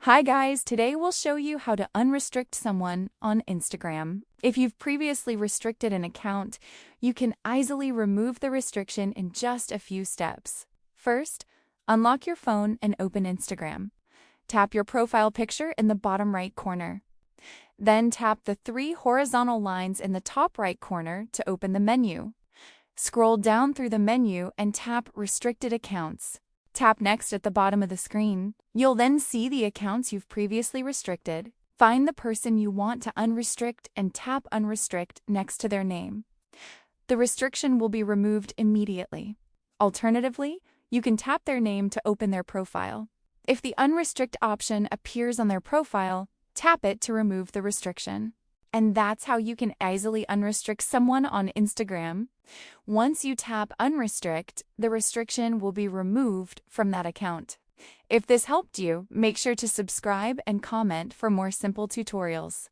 Hi guys, today we'll show you how to unrestrict someone on Instagram. If you've previously restricted an account, you can easily remove the restriction in just a few steps. First, unlock your phone and open Instagram. Tap your profile picture in the bottom right corner. Then tap the three horizontal lines in the top right corner to open the menu. Scroll down through the menu and tap Restricted Accounts. Tap Next at the bottom of the screen. You'll then see the accounts you've previously restricted. Find the person you want to unrestrict and tap Unrestrict next to their name. The restriction will be removed immediately. Alternatively, you can tap their name to open their profile. If the Unrestrict option appears on their profile, tap it to remove the restriction. And that's how you can easily unrestrict someone on Instagram. Once you tap Unrestrict, the restriction will be removed from that account. If this helped you, make sure to subscribe and comment for more simple tutorials.